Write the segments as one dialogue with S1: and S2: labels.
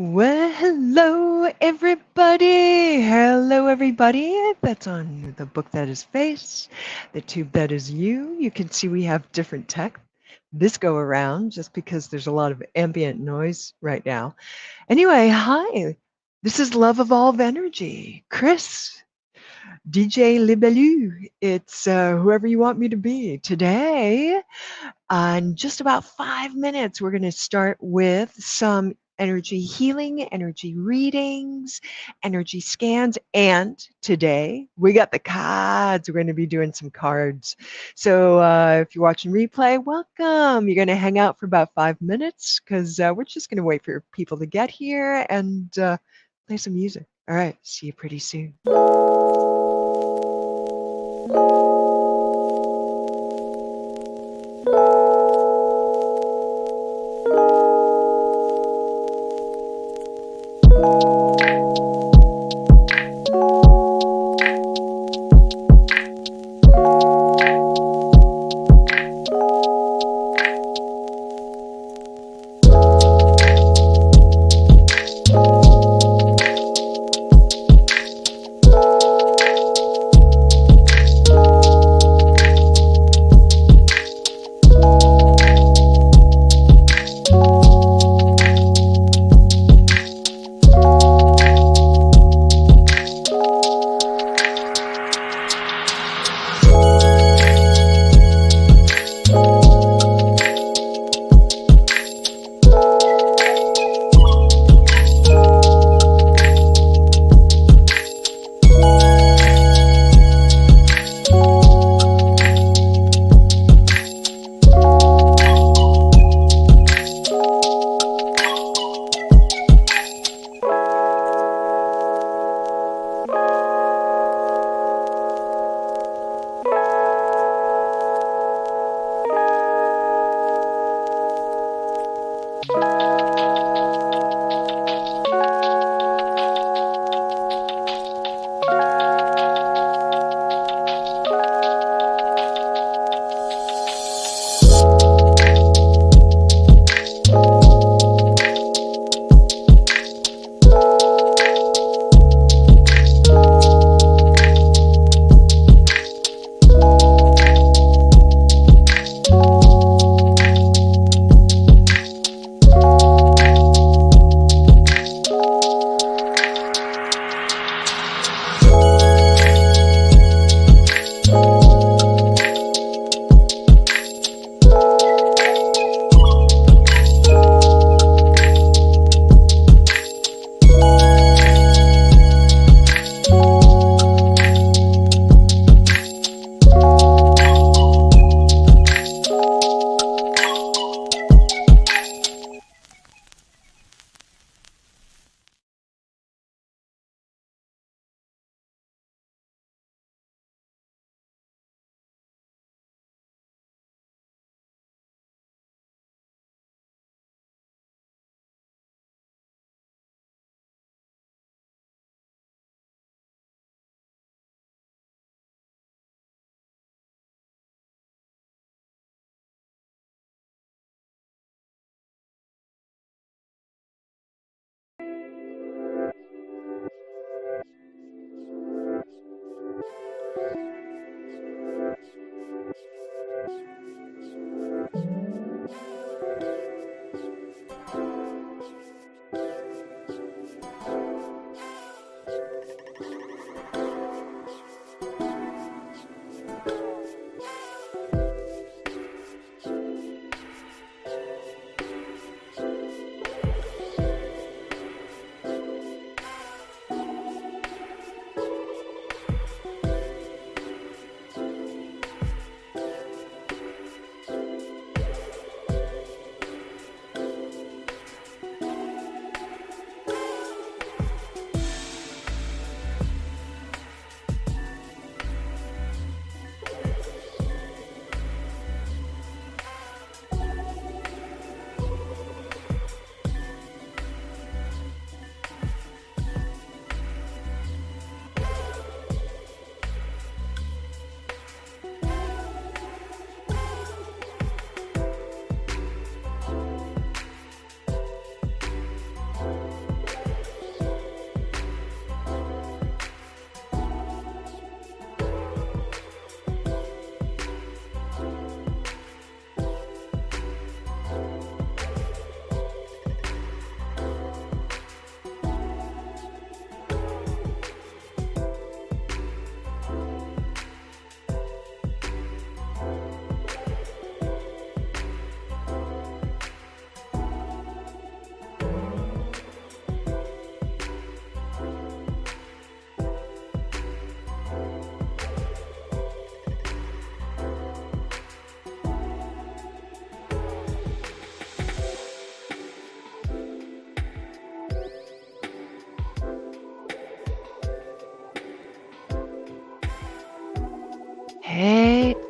S1: Well, hello, everybody. Hello, everybody. That's on the book that is face, the tube that is you. You can see we have different tech this go around just because there's a lot of ambient noise right now. Anyway, hi. This is Love Evolve Energy. Chris, DJ Libelu. It's whoever you want me to be. Today, in just about 5 minutes, we're going to start with some energy healing, energy readings, energy scans, and today we got the cards. We're going to be doing some cards. So if you're watching replay, welcome. You're going to hang out for about 5 minutes because we're just going to wait for people to get here and play some music. All right, see you pretty soon.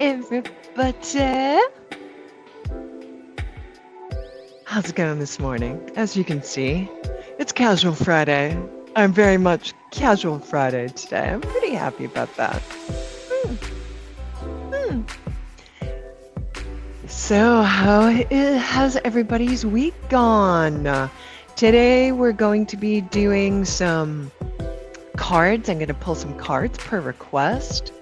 S1: everybody. How's it going this morning? As you can see, it's Casual Friday. I'm very much Casual Friday today. I'm pretty happy about that. So, how has everybody's week gone? Today, we're going to be doing some cards. I'm going to pull some cards per request.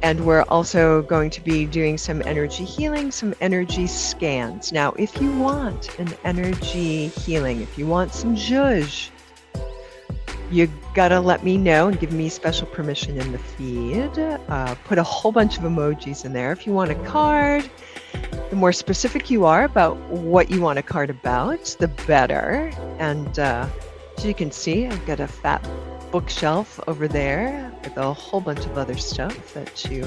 S1: And we're also going to be doing some energy healing, some energy scans. Now, if you want an energy healing, if you want some zhuzh, you gotta let me know and give me special permission in the feed. Put a whole bunch of emojis in there. If you want a card, the more specific you are about what you want a card about, the better. And as you can see, I've got a fat bookshelf over there with a whole bunch of other stuff that you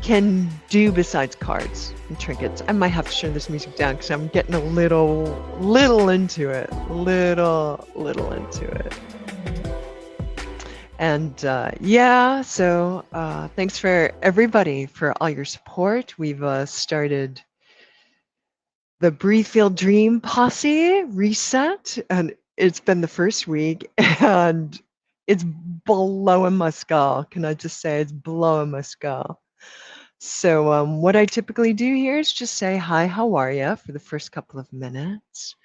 S1: can do besides cards and trinkets. I might have to turn this music down because I'm getting a little into it. Little into it. And yeah, so thanks for everybody for all your support. We've started the Breathe Feel Dream Posse reset, and it's been the first week, and it's blowing my skull. Can I just say it's blowing my skull? So what I typically do here is just say, hi, how are you, for the first couple of minutes.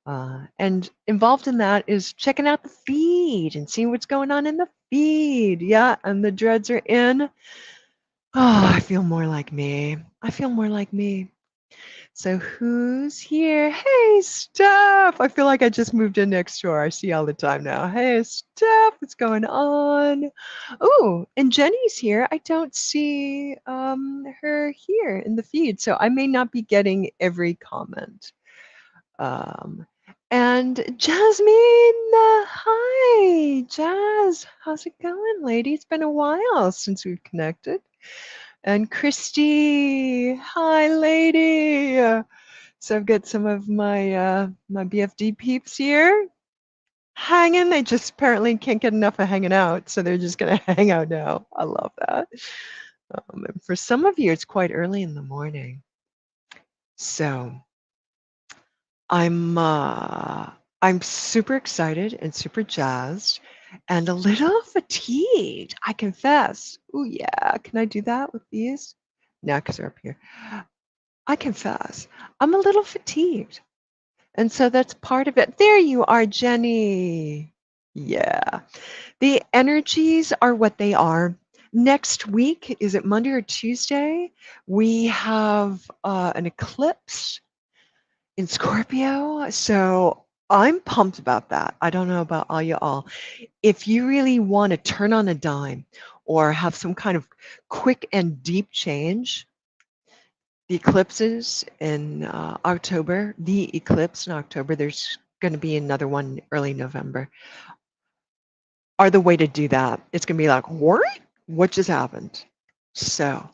S1: And involved in that is checking out the feed and seeing what's going on in the feed. Yeah, and the dreads are in. Oh, I feel more like me. I feel more like me. So who's here? Hey, Steph. I feel like I just moved in next door. I see all the time now. Hey, Steph, what's going on? Oh, and Jenny's here. I don't see her here in the feed, so I may not be getting every comment. And Jasmine, hi, Jazz. How's it going, lady? It's been a while since we've connected. And Christy, hi, lady. So I've got some of my my BFD peeps here hanging. They just apparently can't get enough of hanging out, so they're just gonna hang out now. I love that. And for some of you, it's quite early in the morning. So I'm super excited and super jazzed and a little fatigued, I confess. Oh yeah, can I do that with these? No, because they're up here. I confess, I'm a little fatigued. And so that's part of it. There you are, Jenny. Yeah. The energies are what they are. Next week, is it Monday or Tuesday? We have an eclipse in Scorpio. So I'm pumped about that. I don't know about all y'all. If you really want to turn on a dime or have some kind of quick and deep change, the eclipses in October, the eclipse in October, there's going to be another one early November, are the way to do that. It's going to be like, what just happened? So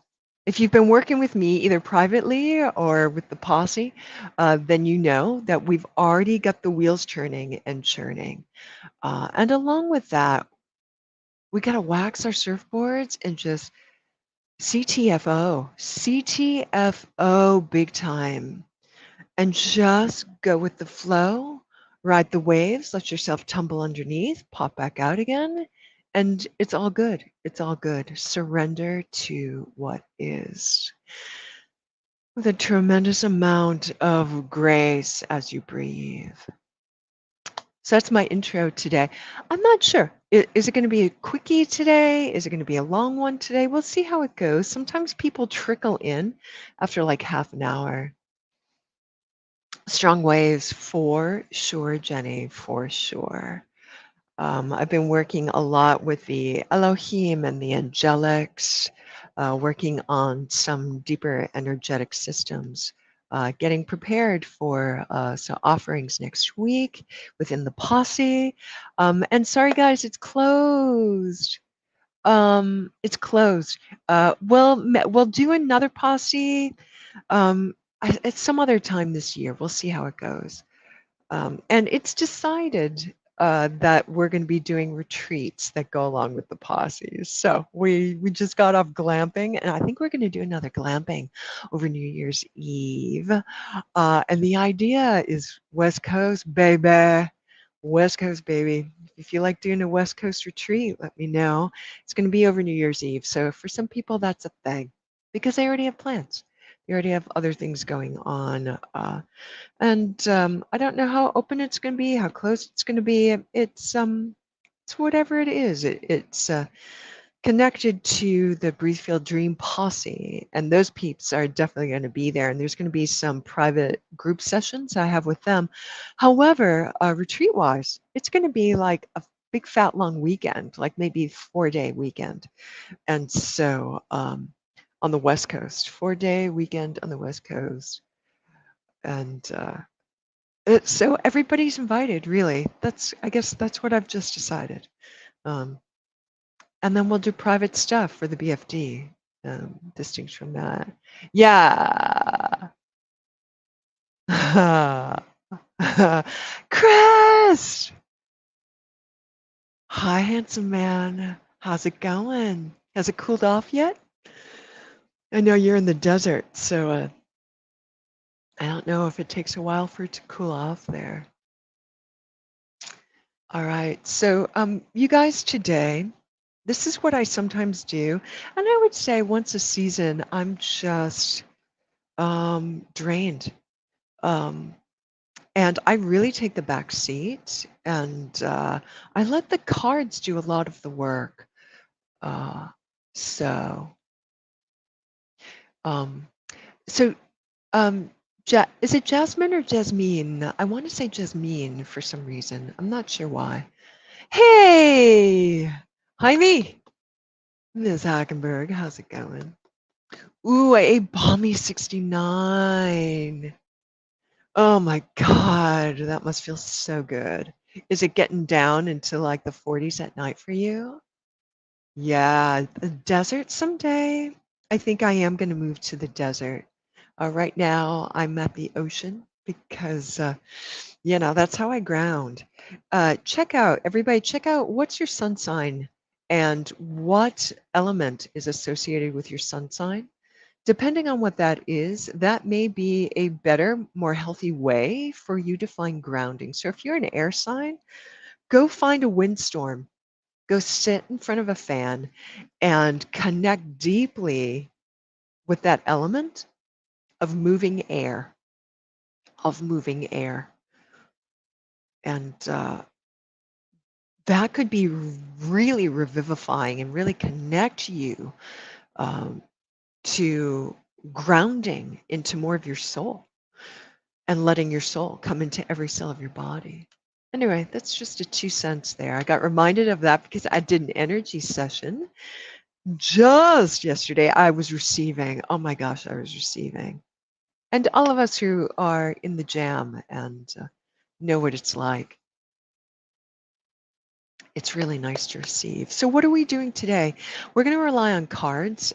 S1: if you've been working with me either privately or with the posse, then you know that we've already got the wheels turning and churning. And along with that, we got to wax our surfboards and just CTFO big time. And just go with the flow, ride the waves, let yourself tumble underneath, pop back out again, and it's all good. It's all good. Surrender to what is with a tremendous amount of grace as you breathe. So that's my intro today. I'm not sure. Is it going to be a quickie today? Is it going to be a long one today? We'll see how it goes. Sometimes people trickle in after like half an hour. Strong waves for sure, Jenny, for sure. I've been working a lot with the Elohim and the angelics, working on some deeper energetic systems, getting prepared for some offerings next week within the posse. And sorry, guys, it's closed. It's closed. We'll do another posse. At some other time this year. We'll see how it goes. And it's decided that we're going to be doing retreats that go along with the posses. So we just got off glamping, and I think we're going to do another glamping over New Year's Eve. And the idea is West Coast, baby. West Coast, baby. If you like doing a West Coast retreat, let me know. It's going to be over New Year's Eve. So for some people, that's a thing because they already have plans. They already have other things going on. And I don't know how open it's going to be, how close it's going to be. It's whatever it is. It's connected to the Breathe Feel Dream posse, and those peeps are definitely going to be there. And there's going to be some private group sessions I have with them. However, retreat-wise, it's going to be like a big fat long weekend, like maybe 4-day weekend. And so on the West Coast, 4-day weekend on the West Coast, and so everybody's invited, really. I guess that's what I've just decided. Um, and then we'll do private stuff for the BFD, distinct from that. Yeah. Chris! Hi, handsome man. How's it going? Has it cooled off yet? I know you're in the desert, so I don't know if it takes a while for it to cool off there. All right. So, you guys, today, this is what I sometimes do. And I would say once a season, I'm just drained. Um, and I really take the back seat and I let the cards do a lot of the work. Uh, so, um, so, is it Jasmine or Jasmine? I want to say Jasmine for some reason. I'm not sure why. Hey! Hi, me. Ms. Hackenberg, how's it going? Ooh, I ate Balmy 69. Oh my God, that must feel so good. Is it getting down into like the 40s at night for you? Yeah, the desert someday. I think I am going to move to the desert. Right now, I'm at the ocean because, that's how I ground. Everybody, check out what's your sun sign and what element is associated with your sun sign. Depending on what that is, that may be a better, more healthy way for you to find grounding. So if you're an air sign, go find a windstorm, go sit in front of a fan and connect deeply with that element of moving air, of moving air. And that could be really revivifying and really connect you um, to grounding into more of your soul and letting your soul come into every cell of your body. Anyway, that's just a 2 cents there. I got reminded of that because I did an energy session just yesterday. I was receiving. Oh my gosh, I was receiving. And all of us who are in the jam and know what it's like, it's really nice to receive. So what are we doing today? We're going to rely on cards.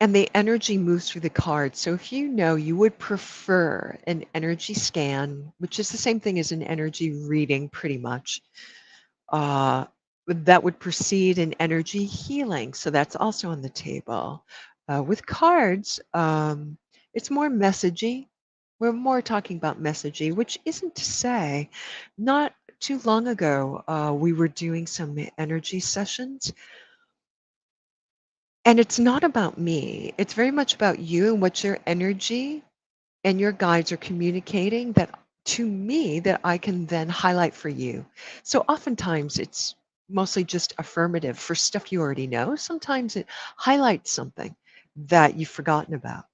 S1: And the energy moves through the cards. So if you know you would prefer an energy scan, which is the same thing as an energy reading pretty much, uh, that would precede an energy healing. So that's also on the table. With cards, it's more messagey. We're more talking about messagey, which isn't to say, not too long ago, we were doing some energy sessions. And it's not about me. It's very much about you and what your energy and your guides are communicating that to me that I can then highlight for you. So oftentimes it's mostly just affirmative for stuff you already know. Sometimes it highlights something that you've forgotten about.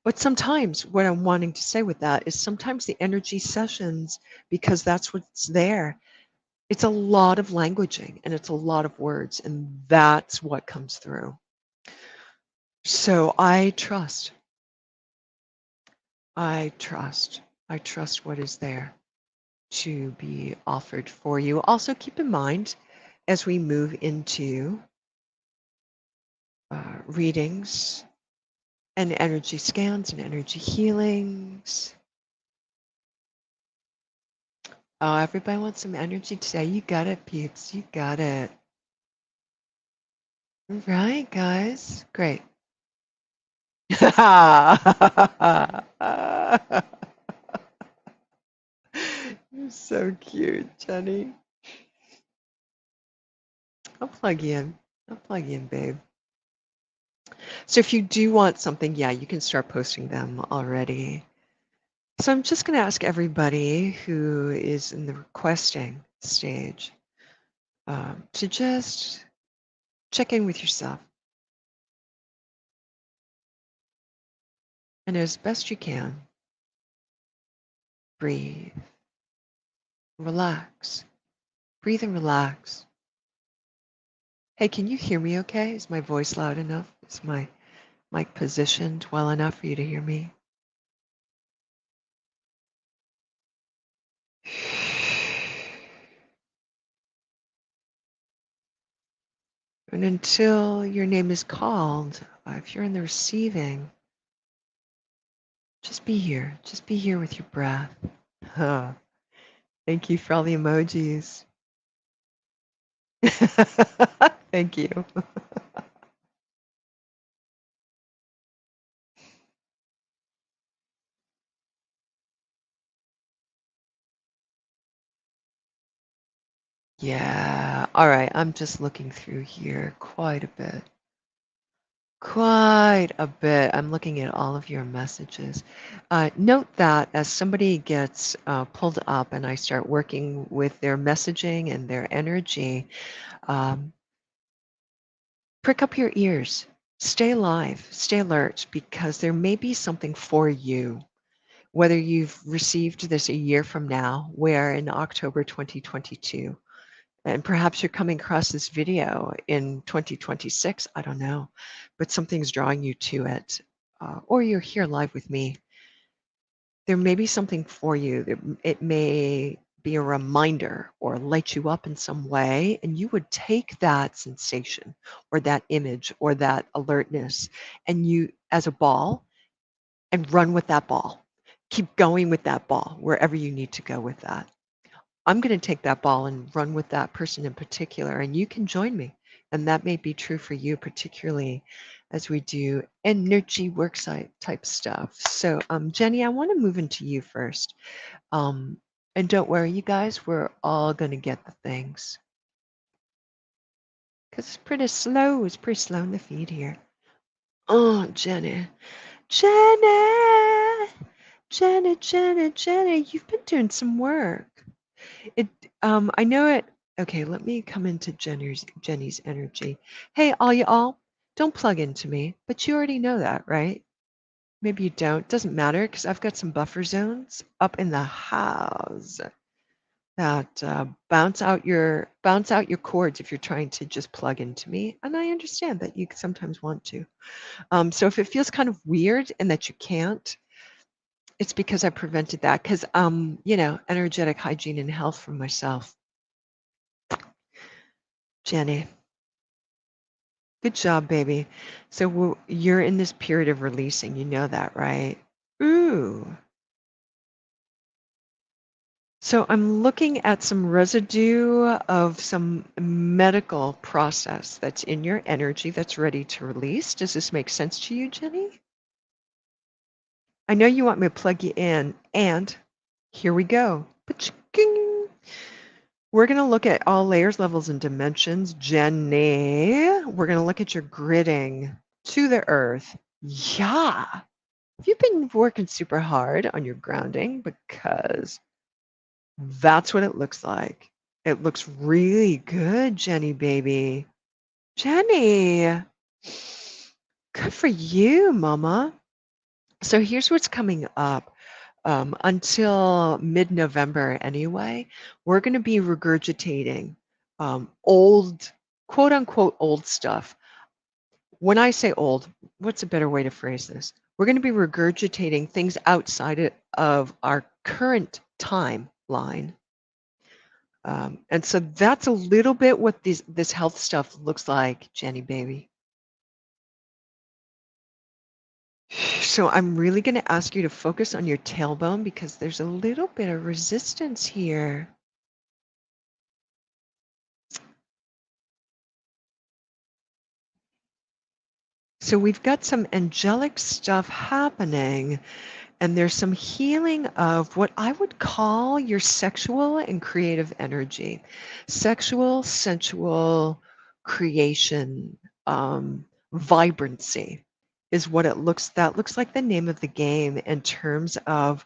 S1: But sometimes what I'm wanting to say with that is sometimes the energy sessions, because that's what's there, it's a lot of languaging and it's a lot of words, and that's what comes through. So I trust, I trust, I trust what is there to be offered for you. Also, keep in mind as we move into readings and energy scans and energy healings, Oh, everybody wants some energy today. You got it, peeps. You got it. Right, guys. Great. You're so cute, Jenny. I'll plug you in. I'll plug you in, babe. So if you do want something, yeah, you can start posting them already. So I'm just going to ask everybody who is in the requesting stage to just check in with yourself. And as best you can, breathe, relax, breathe and relax. Hey, can you hear me okay? Is my voice loud enough? Is my mic positioned well enough for you to hear me? And until your name is called, if you're in the receiving, just be here. Just be here with your breath. Huh. Thank you for all the emojis. Thank you. Yeah. All right. I'm just looking through here quite a bit. Quite a bit. I'm looking at all of your messages. Note that as somebody gets pulled up and I start working with their messaging and their energy, um, prick up your ears. Stay alive. Stay alert because there may be something for you. Whether you've received this a year from now, where in October 2022, and perhaps you're coming across this video in 2026, I don't know, but something's drawing you to it, or you're here live with me. There may be something for you. It may be a reminder or light you up in some way, and you would take that sensation or that image or that alertness and you, as a ball, and run with that ball. Keep going with that ball wherever you need to go with that. I'm going to take that ball and run with that person in particular, and you can join me. And that may be true for you, particularly as we do energy worksite type stuff. So, Jenny, I want to move into you first. And don't worry, you guys, we're all going to get the things. Because it's pretty slow. It's pretty slow in the feed here. Oh, Jenny. Jenny! Jenny, Jenny, Jenny, you've been doing some work. It, I know it. Okay, let me come into Jenny's energy. Hey, all y'all, don't plug into me, but you already know that, right? Maybe you don't. Doesn't matter because I've got some buffer zones up in the house that bounce out your cords if you're trying to just plug into me. And I understand that you sometimes want to. So if it feels kind of weird and that you can't, it's because I prevented that because energetic hygiene and health for myself. Jenny, good job, baby. So you're in this period of releasing. You know that, right? Ooh. So I'm looking at some residue of some medical process that's in your energy that's ready to release. Does this make sense to you, Jenny? I know you want me to plug you in, and here we go. Ba-ching. We're going to look at all layers, levels, and dimensions. Jenny, we're going to look at your gridding to the earth. Yeah. You've been working super hard on your grounding because that's what it looks like. It looks really good, Jenny, baby. Jenny, good for you, mama. So here's what's coming up. Until mid-November anyway, we're going to be regurgitating old, quote unquote, old stuff. When I say old, what's a better way to phrase this? We're going to be regurgitating things outside of our current timeline. And so that's a little bit what this health stuff looks like, Jenny baby. So I'm really going to ask you to focus on your tailbone because there's a little bit of resistance here. So we've got some angelic stuff happening, and there's some healing of what I would call your sexual and creative energy. Sexual, sensual, creation, vibrancy is what that looks like the name of the game in terms of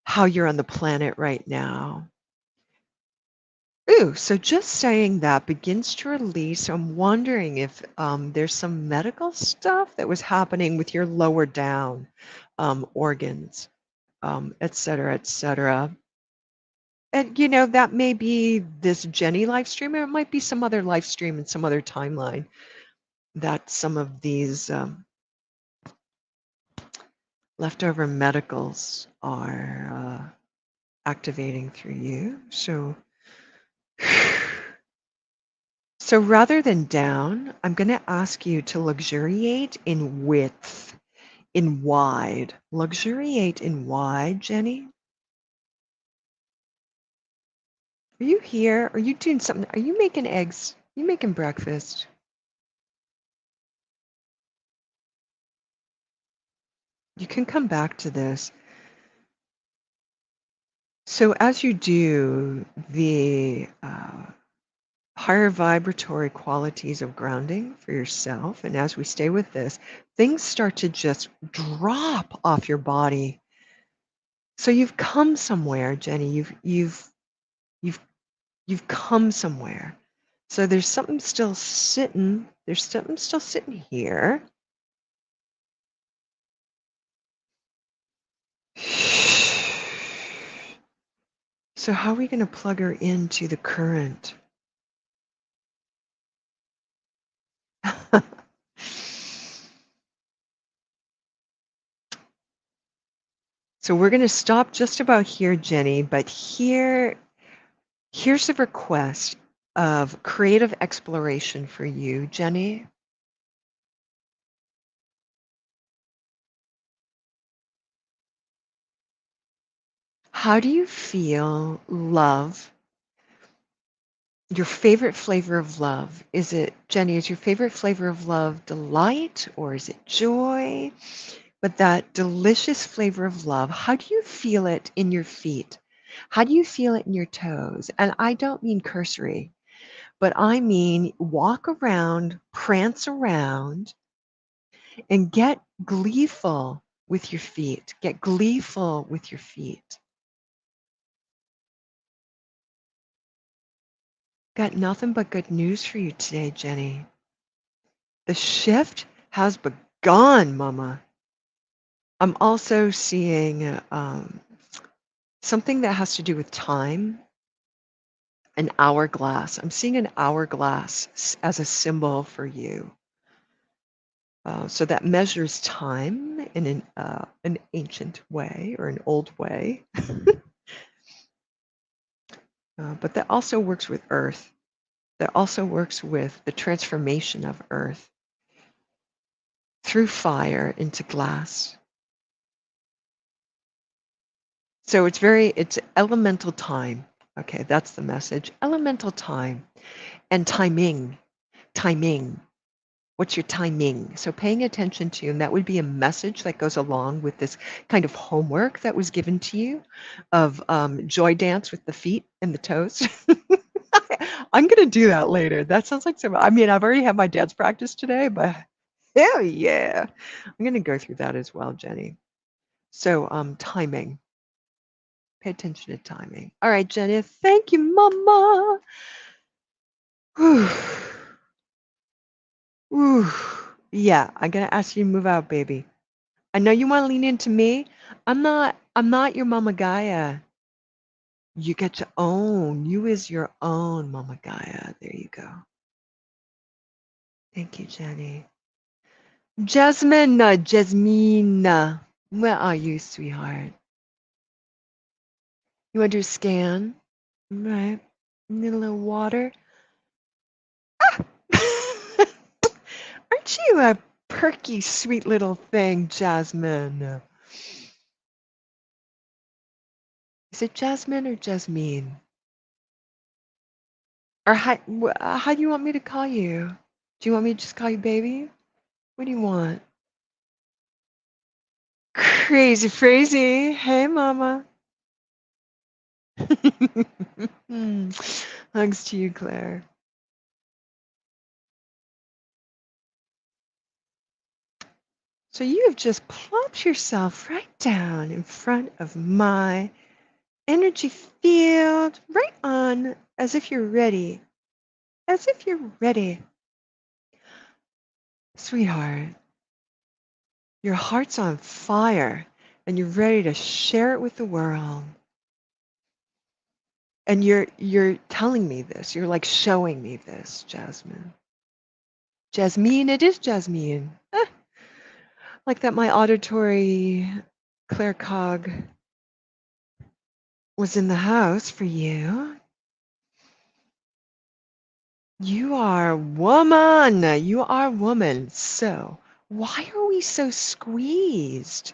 S1: how you're on the planet right now. Ooh, so just saying that begins to release. I'm wondering if there's some medical stuff that was happening with your lower down organs, et cetera, et cetera. And, that may be this Jenny live stream, or it might be some other live stream in some other timeline that some of these leftover medicals are activating through you. So rather than down, I'm going to ask you to luxuriate in width, in wide. Luxuriate in wide, Jenny. Are you here? Are you doing something? Are you making eggs? Are you making breakfast? You can come back to this. So as you do the higher vibratory qualities of grounding for yourself, and as we stay with this, things start to just drop off your body. So you've come somewhere, Jenny. You've come somewhere. So there's something still sitting. There's something still sitting here. So how are we going to plug her into the current? So we're going to stop just about here, Jenny, but here's the request of creative exploration for you, Jenny. How do you feel love? Your favorite flavor of love? Is it, Jenny, is your favorite flavor of love delight or is it joy? But that delicious flavor of love, how do you feel it in your feet? How do you feel it in your toes? And I don't mean cursory, but I mean walk around, prance around, and get gleeful with your feet. Get gleeful with your feet. Got nothing but good news for you today, Jenny. The shift has begun, Mama. I'm also seeing something that has to do with time, an hourglass. I'm seeing an hourglass as a symbol for you. So that measures time in an ancient way or an old way. But that also works with earth. That also works with the transformation of earth through fire into glass. So it's elemental time. Okay, that's the message. Elemental time and timing. Timing. What's your timing? So paying attention to, and that would be a message that goes along with this kind of homework that was given to you of joy dance with the feet and the toes. I'm going to do that later. That sounds like some, I mean, I've already had my dance practice today, but hell yeah. I'm going to go through that as well, Jenny. So timing. Pay attention to timing. All right, Jenny. Thank you, Mama. Whew. Whew. Yeah, I'm going to ask you to move out, baby. I know you want to lean into me. I'm not your Mama Gaia. You get to own. You is your own Mama Gaia. There you go. Thank you, Jenny. Jasmine, Jasmine, where are you, sweetheart? You want to do a scan? Right. Need a little water? Ah! Aren't you perky, sweet little thing, Jasmine. Is it Jasmine or Jasmine? Or how do you want me to call you? Do you want me to just call you baby? What do you want? Crazy Frazzy. Hey, mama. Hugs to you, Claire. So you have just plopped yourself right down in front of my energy field, right on, as if you're ready. As if you're ready. Sweetheart, your heart's on fire and you're ready to share it with the world. And you're telling me this. You're like showing me this, Jasmine. Jasmine, it is Jasmine. Like that my auditory claircog was in the house for you. You are woman. You are woman. So why are we so squeezed?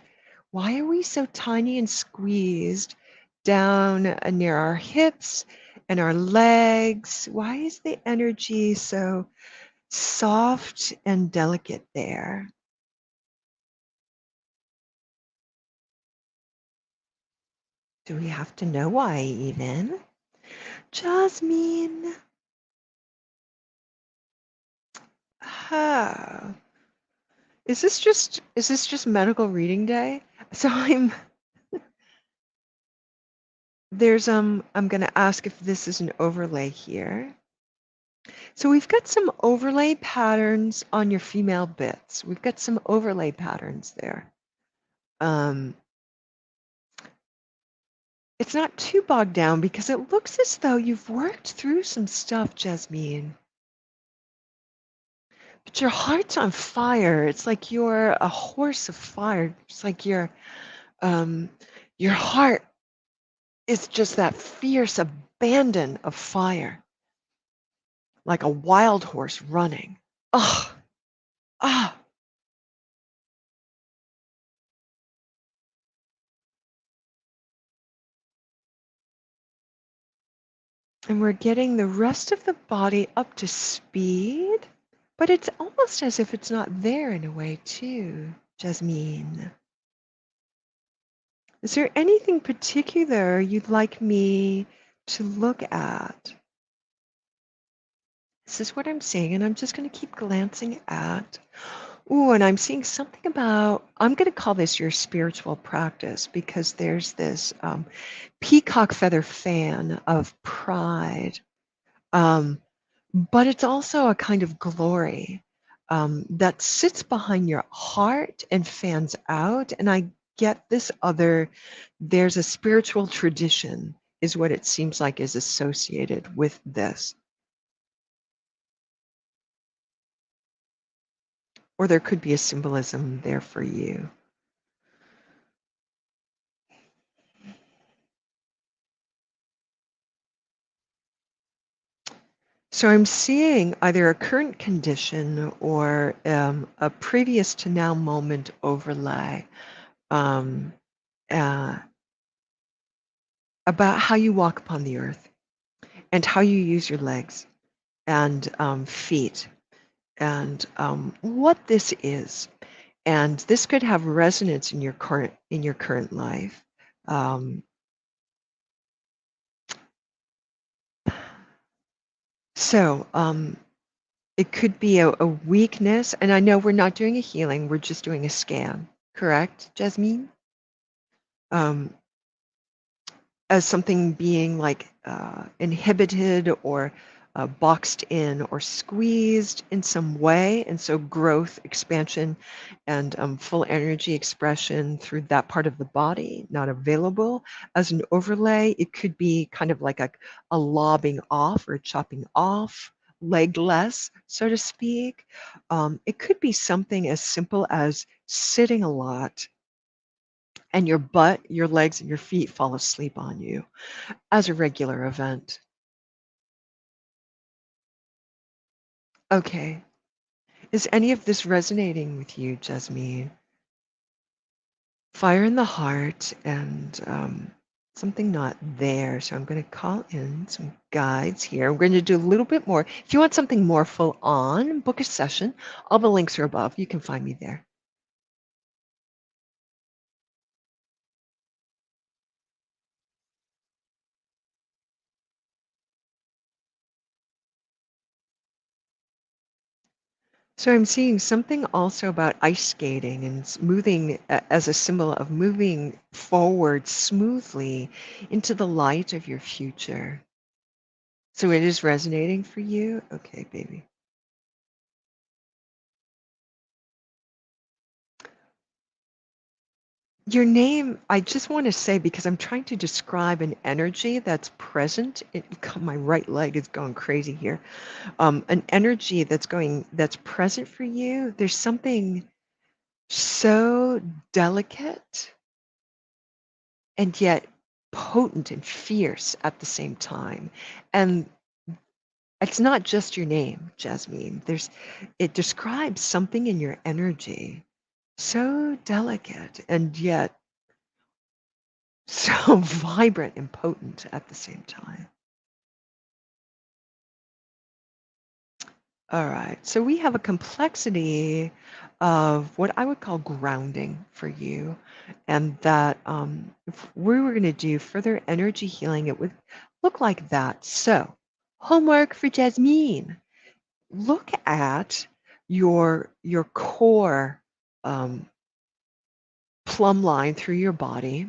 S1: Why are we so tiny and squeezed down near our hips and our legs? Why is the energy so soft and delicate there? Do we have to know why even? Jasmine. Oh. Is this just medical reading day? So I'm going to ask if this is an overlay here. So we've got some overlay patterns on your female bits. We've got some overlay patterns there. It's not too bogged down because it looks as though you've worked through some stuff, Jasmine. But your heart's on fire. It's like you're a horse of fire. It's like your heart is just that fierce abandon of fire, like a wild horse running. Oh, ah. And we're getting the rest of the body up to speed, but it's almost as if it's not there in a way too, Jasmine. Is there anything particular you'd like me to look at? This is what I'm seeing, and I'm just going to keep glancing at. Ooh, and I'm seeing something about, I'm going to call this your spiritual practice because there's this peacock feather fan of pride. But it's also a kind of glory that sits behind your heart and fans out. And I get this other, there's a spiritual tradition, is what it seems like is associated with this. Or there could be a symbolism there for you. So I'm seeing either a current condition or a previous to now moment overlay um, uh, about how you walk upon the earth and how you use your legs and feet and what this is. And this could have resonance in your current life. So it could be a weakness, and I know we're not doing a healing, we're just doing a scan, correct, Jasmine? As something being like inhibited or boxed in or squeezed in some way. And so growth, expansion, and full energy expression through that part of the body not available. As an overlay, it could be kind of like a lobbing off or a chopping off, legless, so to speak. It could be something as simple as sitting a lot and your butt, your legs, and your feet fall asleep on you as a regular event. Okay. Is any of this resonating with you, Jasmine? Fire in the heart and something not there. So I'm going to call in some guides here. We're going to do a little bit more. If you want something more full on, book a session. All the links are above. You can find me there. So I'm seeing something also about ice skating and moving as a symbol of moving forward smoothly into the light of your future. So it is resonating for you? Okay, baby. Your name, I just want to say, because I'm trying to describe an energy that's present. My right leg is going crazy here. An energy that's present for you. There's something so delicate and yet potent and fierce at the same time. And it's not just your name, Jasmine. It describes something in your energy so delicate and yet so vibrant and potent at the same time. All right. So we have a complexity of what I would call grounding for you. And that if we were going to do further energy healing, it would look like that. So, homework for Jasmine. Look at your core um, plumb line through your body,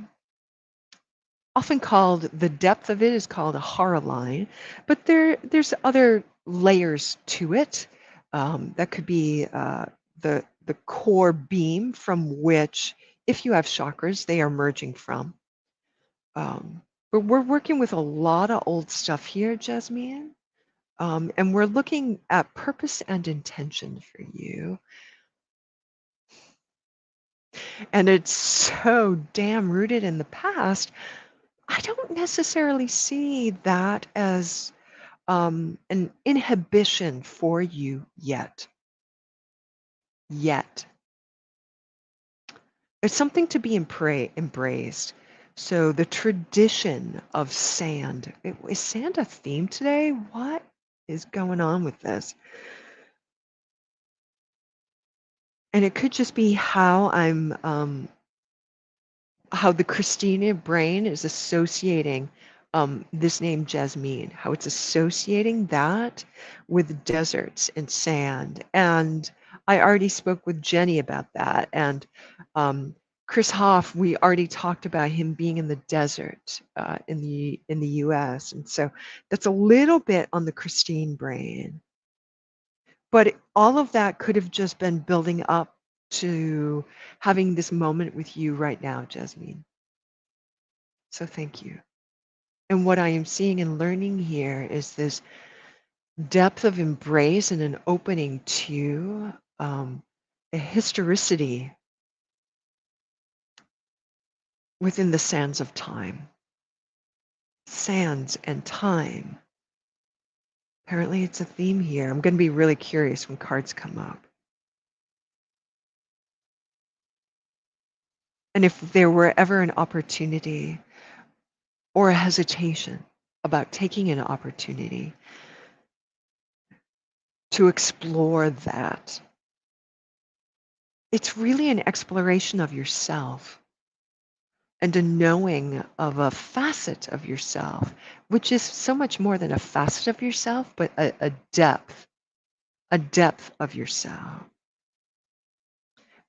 S1: often called the depth of it is called a hara line, but there's other layers to it. That could be the core beam from which, if you have chakras, they are merging from. But we're working with a lot of old stuff here, Jasmine, and we're looking at purpose and intention for you. And it's so damn rooted in the past. I don't necessarily see that as an inhibition for you yet. Yet. It's something to be embraced. So the tradition of sand. Is sand a theme today? What is going on with this? And it could just be how the Christina brain is associating this name Jasmine, how it's associating that with deserts and sand. And I already spoke with Jenny about that. And Chris Hoff, we already talked about him being in the desert in the U.S. And so that's a little bit on the Christine brain. But all of that could have just been building up to having this moment with you right now, Jasmine. So thank you. And what I am seeing and learning here is this depth of embrace and an opening to a historicity within the sands of time. Sands and time. Apparently it's a theme here. I'm going to be really curious when cards come up. And if there were ever an opportunity or a hesitation about taking an opportunity to explore that, it's really an exploration of yourself and a knowing of a facet of yourself, which is so much more than a facet of yourself, but a depth of yourself.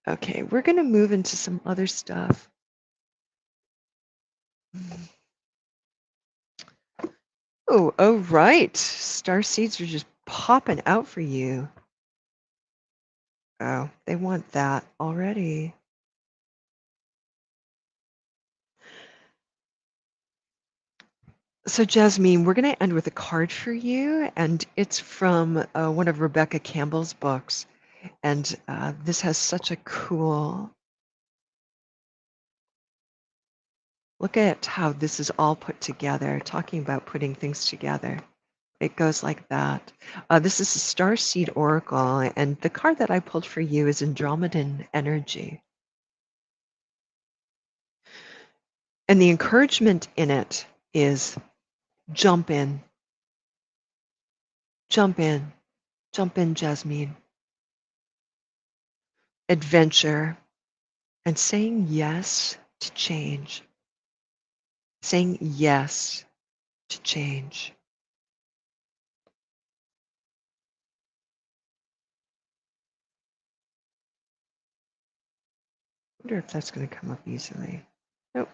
S1: Okay, we're going to move into some other stuff. Oh, right. Star seeds are just popping out for you. Oh, they want that already. So, Jasmine, we're going to end with a card for you, and it's from one of Rebecca Campbell's books. And this has such a cool look at how this is all put together, talking about putting things together. It goes like that. This is a Starseed Oracle, and the card that I pulled for you is Andromedan Energy. And the encouragement in it is jump in, jump in, jump in, Jasmine. Adventure and saying yes to change. Saying yes to change. I wonder if that's going to come up easily. Nope.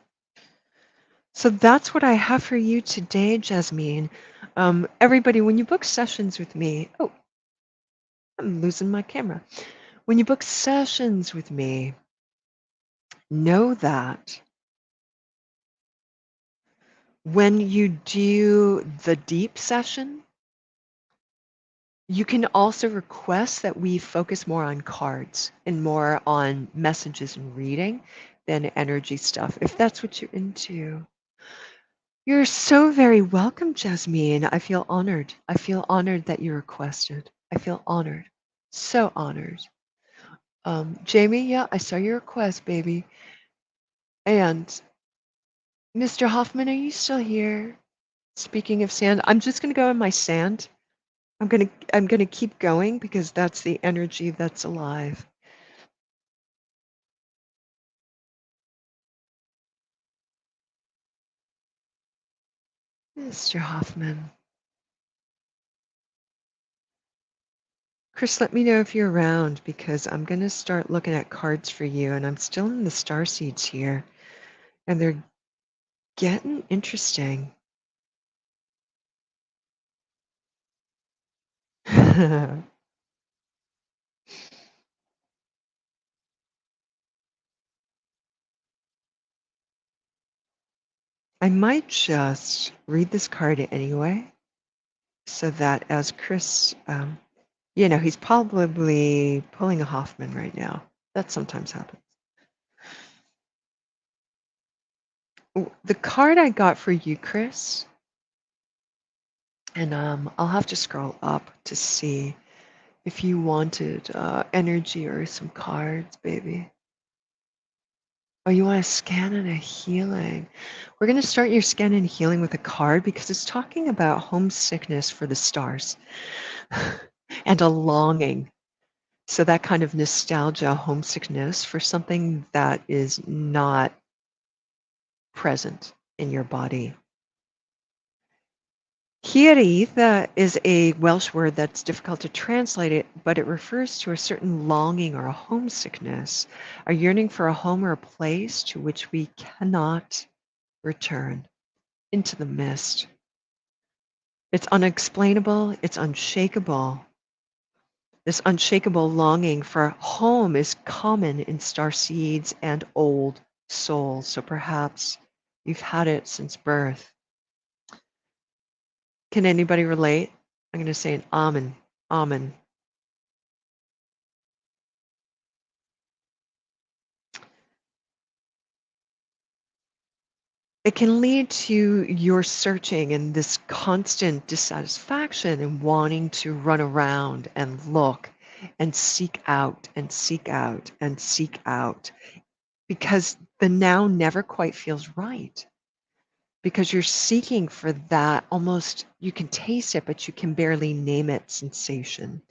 S1: So that's what I have for you today, Jasmine. Everybody, when you book sessions with me, oh, I'm losing my camera. When you book sessions with me, know that when you do the deep session, you can also request that we focus more on cards and more on messages and reading than energy stuff, if that's what you're into. You're so very welcome, Jasmine. I feel honored. I feel honored that you requested. I feel honored. So honored. Jamie, yeah, I saw your request, baby. And Mr. Hoffman, are you still here? Speaking of sand, I'm just gonna go in my sand. I'm gonna keep going because that's the energy that's alive. Mr. Hoffman. Chris, let me know if you're around because I'm gonna start looking at cards for you, and I'm still in the star seeds here, and they're getting interesting. I might just read this card anyway, so that as Chris, he's probably pulling a Hoffman right now. That sometimes happens. The card I got for you, Chris, and I'll have to scroll up to see if you wanted energy or some cards, baby. Oh, you want a scan and a healing. We're going to start your scan and healing with a card because it's talking about homesickness for the stars and a longing. So that kind of nostalgia, homesickness for something that is not present in your body. Hierith is a Welsh word that's difficult to translate it, but it refers to a certain longing or a homesickness, a yearning for a home or a place to which we cannot return into the mist. It's unexplainable, it's unshakable. This unshakable longing for home is common in star seeds and old souls, so perhaps you've had it since birth. Can anybody relate? I'm going to say an amen. Amen. It can lead to your searching and this constant dissatisfaction and wanting to run around and look and seek out and seek out and seek out because the now never quite feels right. Because you're seeking for that almost, you can taste it, but you can barely name it sensation.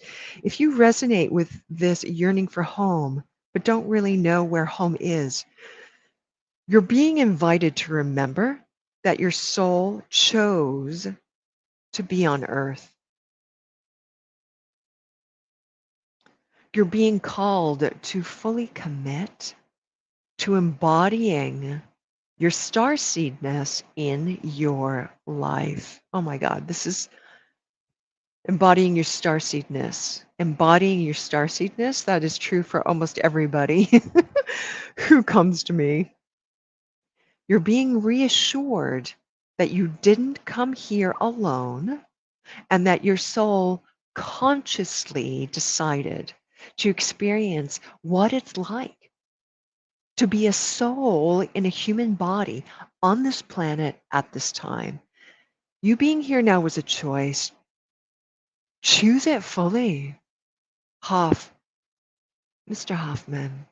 S1: If you resonate with this yearning for home, but don't really know where home is, you're being invited to remember that your soul chose to be on earth. You're being called to fully commit to embodying your starseedness in your life. Oh my God, this is embodying your starseedness. Embodying your starseedness, that is true for almost everybody who comes to me. You're being reassured that you didn't come here alone and that your soul consciously decided to experience what it's like to be a soul in a human body on this planet at this time. You being here now was a choice. Choose it fully. Hoff, Mr. Hoffman,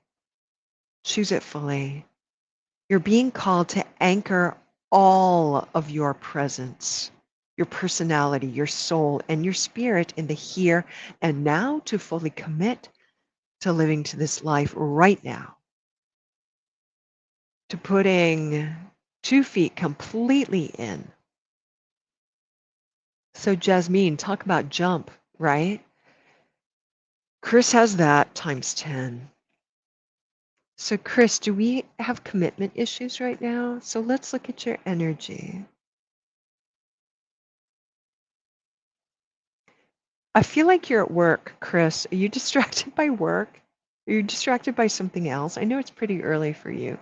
S1: choose it fully. You're being called to anchor all of your presence, your personality, your soul, and your spirit in the here and now to fully commit to living to this life right now, to putting 2 feet completely in. So Jasmine, talk about jump, right? Chris has that times 10. So Chris, do we have commitment issues right now? So let's look at your energy. I feel like you're at work, Chris. Are you distracted by work? Are you distracted by something else? I know it's pretty early for you.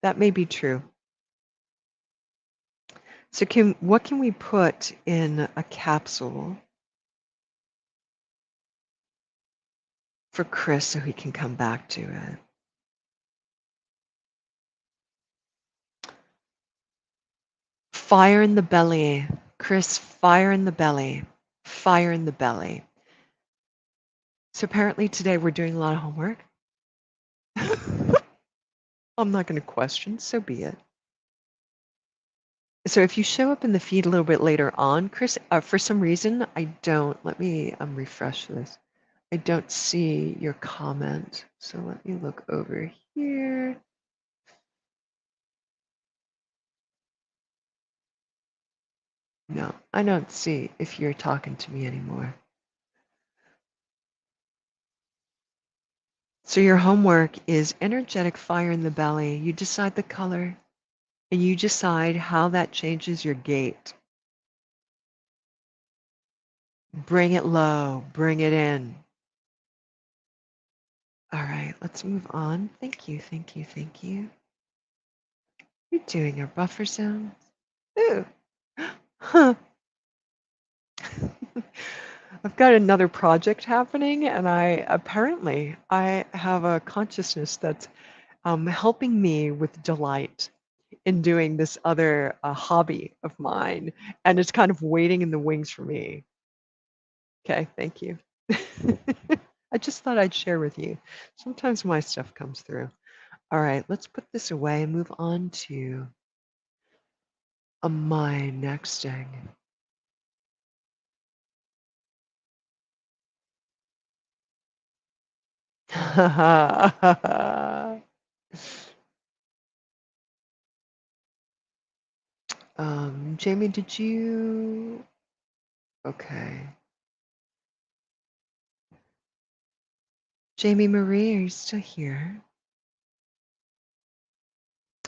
S1: That may be true. So what can we put in a capsule for Chris so he can come back to it? Fire in the belly. Chris, fire in the belly. Fire in the belly. So apparently today we're doing a lot of homework. I'm not going to question, so be it. So if you show up in the feed a little bit later on, Chris, for some reason, I don't, let me refresh this. I don't see your comment. So let me look over here. No, I don't see if you're talking to me anymore. So your homework is energetic fire in the belly. You decide the color and you decide how that changes your gait. Bring it low, bring it in. All right, let's move on. Thank you, thank you, thank you. You're doing your buffer zones. Ooh. Huh. I've got another project happening, and I have a consciousness that's helping me with delight in doing this other hobby of mine, and it's kind of waiting in the wings for me. Okay, thank you. I just thought I'd share with you. Sometimes my stuff comes through. All right, let's put this away and move on to my next thing. Jamie, did you? Okay. Jamie Marie, are you still here?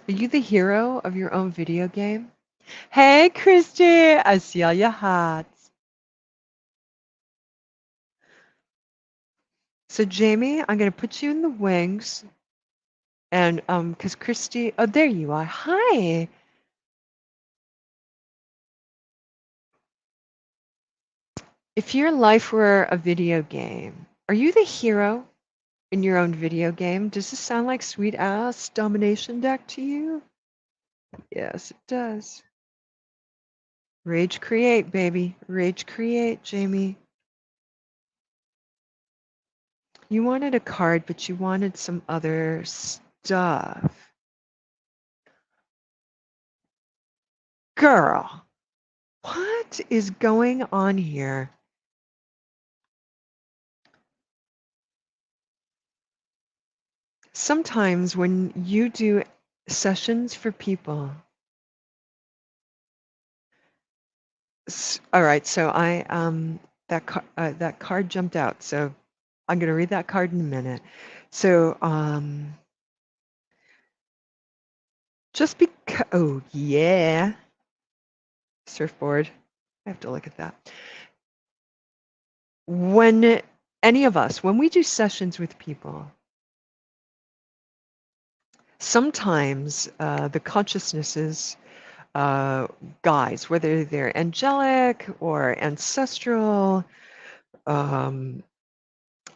S1: Are you the hero of your own video game? Hey, Christy, I see all your hearts. So, Jamie, I'm going to put you in the wings. And because Christy, oh, there you are. Hi. If your life were a video game, are you the hero in your own video game? Does this sound like sweet ass domination deck to you? Yes, it does. Rage create, baby. Rage create, Jamie. You wanted a card, but you wanted some other stuff. Girl, what is going on here? Sometimes when you do sessions for people, all right, so that card jumped out, so I'm going to read that card in a minute. So just because, oh yeah, surfboard. I have to look at that. When any of us, when we do sessions with people, sometimes the consciousnesses guides, whether they're angelic or ancestral,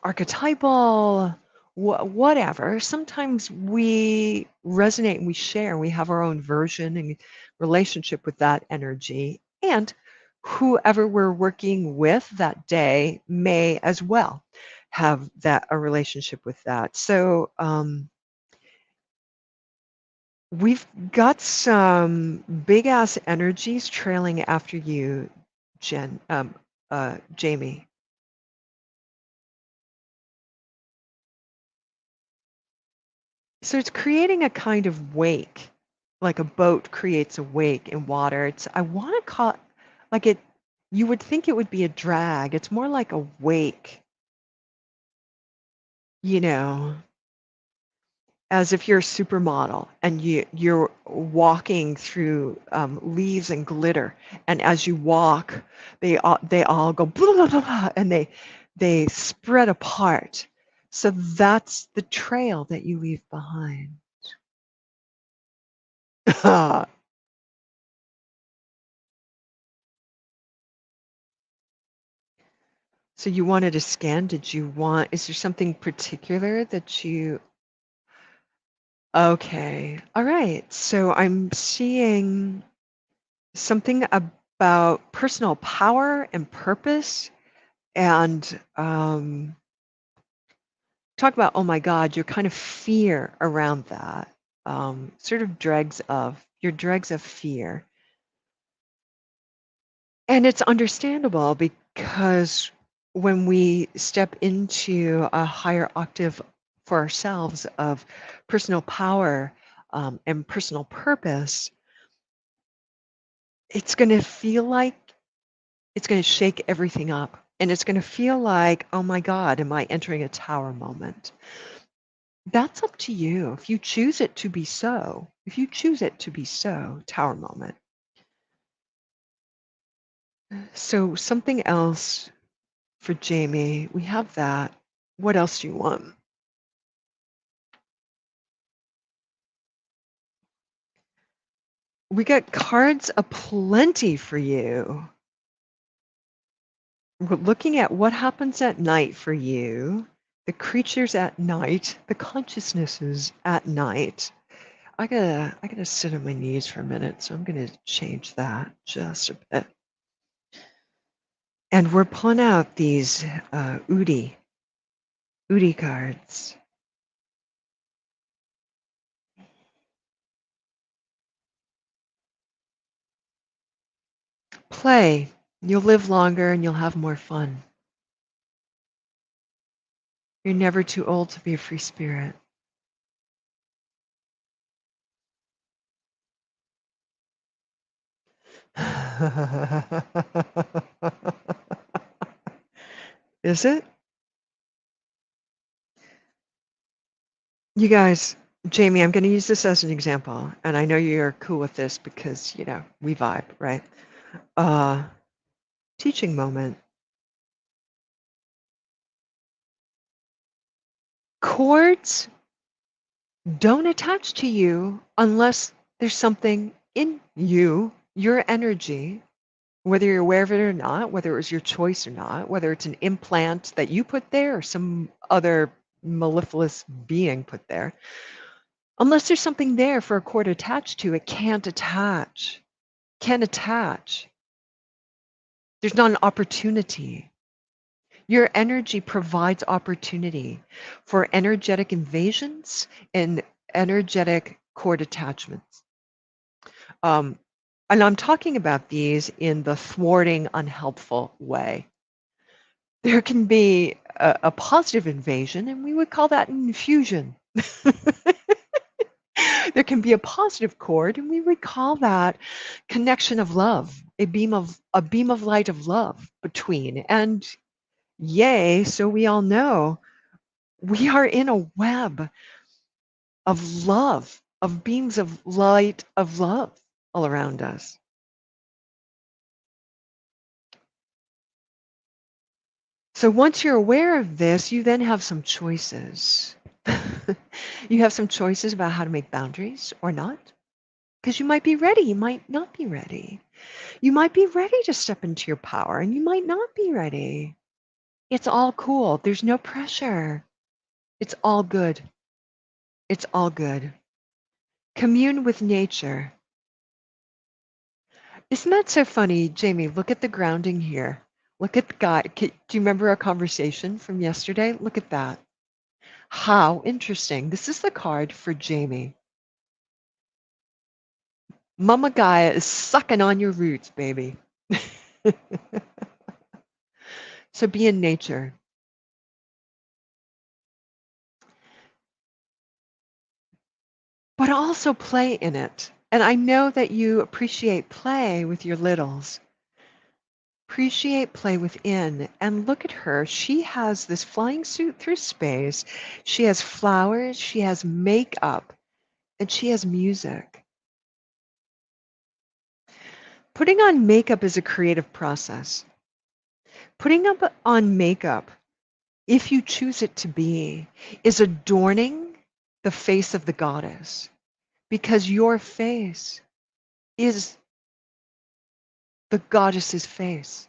S1: archetypal, whatever. Sometimes we resonate and we share, and we have our own version and relationship with that energy. And whoever we're working with that day may as well have that a relationship with that. So we've got some big ass energies trailing after you, Jamie. So it's creating a kind of wake, like a boat creates a wake in water. It's I want to call like it. You would think it would be a drag. It's more like a wake, you know, as if you're a supermodel and you're walking through leaves and glitter, and as you walk, they all go blah, blah, blah, blah, and they spread apart. So that's the trail that you leave behind. So you wanted a scan. Did you want, is there something particular that you, okay. All right. So I'm seeing something about personal power and purpose and talk about, oh my God, your kind of fear around that. Sort of your dregs of fear. And it's understandable because when we step into a higher octave for ourselves of personal power and personal purpose, it's going to feel like it's going to shake everything up. And it's going to feel like, oh my God, am I entering a tower moment? That's up to you. If you choose it to be so, tower moment. So something else for Jamie, we have that. What else do you want? We got cards aplenty for you. We're looking at what happens at night for you, the creatures at night, the consciousnesses at night. I gotta sit on my knees for a minute, so I'm gonna change that just a bit. And we're pulling out these Udi cards. Play. You'll live longer and you'll have more fun. You're never too old to be a free spirit. Is it? You guys, Jamie, I'm going to use this as an example, and I know you're cool with this because, we vibe, right? Teaching moment. Chords don't attach to you unless there's something in you, your energy, whether you're aware of it or not, whether it was your choice or not, whether it's an implant that you put there or some other mellifluous being put there. Unless there's something there for a chord attached to, it can't attach. Can't attach. There's not an opportunity. Your energy provides opportunity for energetic invasions and energetic cord attachments. And I'm talking about these in the thwarting, unhelpful way. There can be a positive invasion, and we would call that an infusion. There can be a positive chord, and we would call that connection of love, a beam of light of love between. And yay, so we all know we are in a web of love, of beams of light of love all around us. So once you're aware of this, you then have some choices. You have some choices about how to make boundaries or not. Because you might be ready, you might not be ready. You might be ready to step into your power, and you might not be ready. It's all cool. There's no pressure. It's all good. It's all good. Commune with nature. Isn't that so funny, Jamie? Look at the grounding here. Look at the guy. Do you remember our conversation from yesterday? Look at that. How interesting. This is the card for Jamie. Mama Gaia is sucking on your roots, baby. So be in nature. But also play in it. And I know that you appreciate play with your littles. Appreciate play within. And look at her. She has this flying suit through space. She has flowers. She has makeup. And she has music. Putting on makeup is a creative process. Putting up on makeup, if you choose it to be, is adorning the face of the goddess. Because your face is the goddess's face.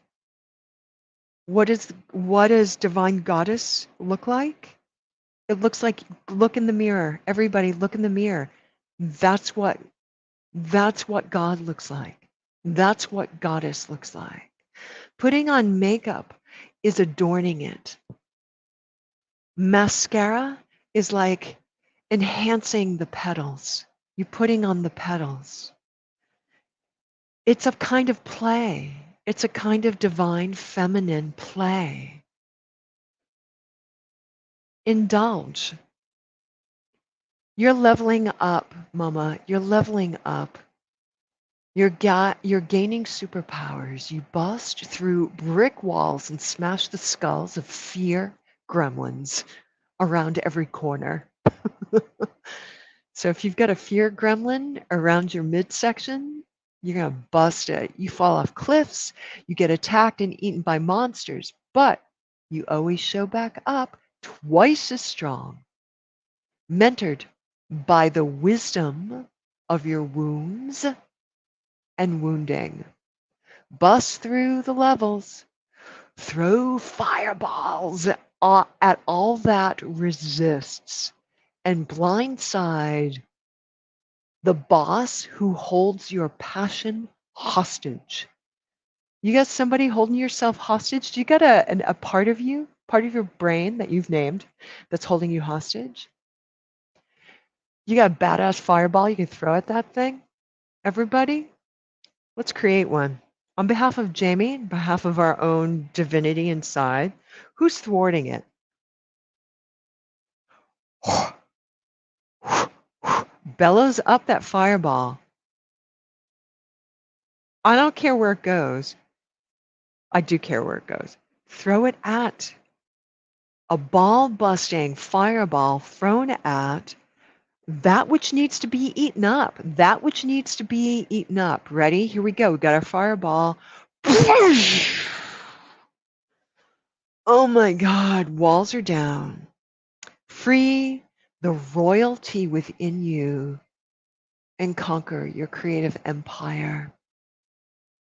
S1: What does divine goddess look like? It looks like, look in the mirror. Everybody look in the mirror. That's what God looks like. That's what goddess looks like. Putting on makeup is adorning it. Mascara is like enhancing the petals. You're putting on the petals. It's a kind of play. It's a kind of divine feminine play. Indulge. You're leveling up, Mama. You're leveling up. You're gaining superpowers. You bust through brick walls and smash the skulls of fear gremlins around every corner. So if you've got a fear gremlin around your midsection, you're going to bust it. You fall off cliffs, you get attacked and eaten by monsters, but you always show back up twice as strong, mentored by the wisdom of your wounds and wounding. Bust through the levels, throw fireballs at all that resists, and blindside the boss who holds your passion hostage. You got somebody holding yourself hostage? Do you got a part of you, part of your brain that you've named that's holding you hostage? You got a badass fireball you can throw at that thing? Everybody, let's create one. On behalf of Jamie, on behalf of our own divinity inside, who's thwarting it? Bellows up that fireball. I don't care where it goes. I do care where it goes. Throw it at a ball busting fireball thrown at that which needs to be eaten up. That which needs to be eaten up. Ready? Here we go. We got our fireball. Oh my God. Walls are down. Free the royalty within you and conquer your creative empire.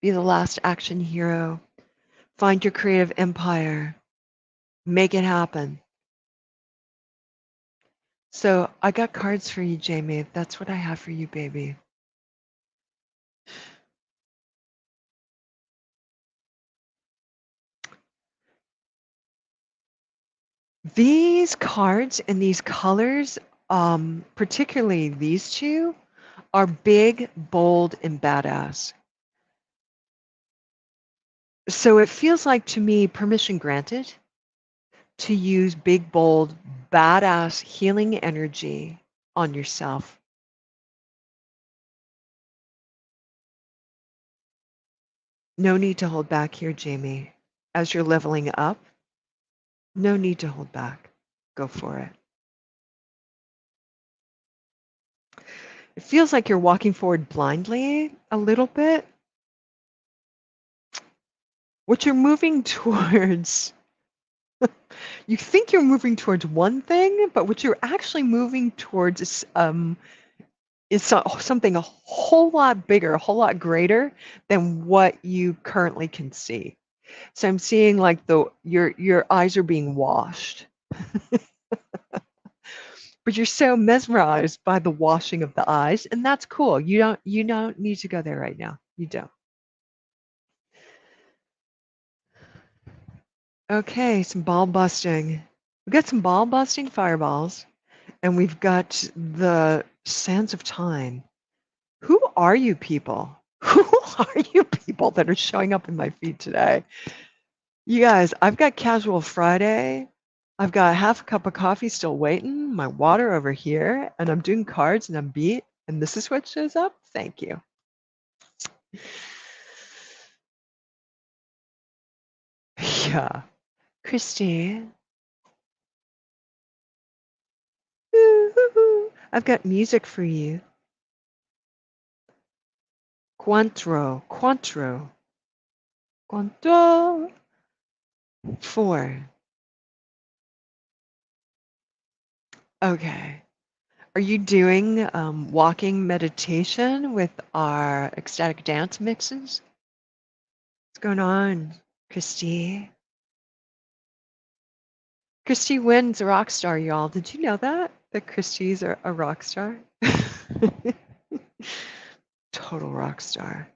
S1: Be the last action hero. Find your creative empire. Make it happen. So I got cards for you, Jamie. That's what I have for you, baby. These cards and these colors, particularly these two, are big, bold, and badass. So it feels like to me permission granted to use big, bold, badass healing energy on yourself. No need to hold back here, Jamie. As you're leveling up, no need to hold back. Go for it. It feels like you're walking forward blindly a little bit. What you're moving towards, you think you're moving towards one thing, but what you're actually moving towards is something a whole lot bigger, a whole lot greater than what you currently can see. So I'm seeing like your eyes are being washed. But you're so mesmerized by the washing of the eyes, and that's cool. You don't need to go there right now. You don't. Okay, some ball busting. We've got some ball busting fireballs, and we've got the sands of time. Who are you people? Who are you people that are showing up in my feed today? You guys, I've got Casual Friday. I've got half a cup of coffee still waiting, my water over here, and I'm doing cards and I'm beat, and this is what shows up? Thank you. Yeah. Christine. I've got music for you. Quantro. 4. Okay. Are you doing walking meditation with our ecstatic dance mixes? What's going on, Christy? Christy Wynn's a rock star, y'all. Did you know that? That Christy's a rock star? Total rock star.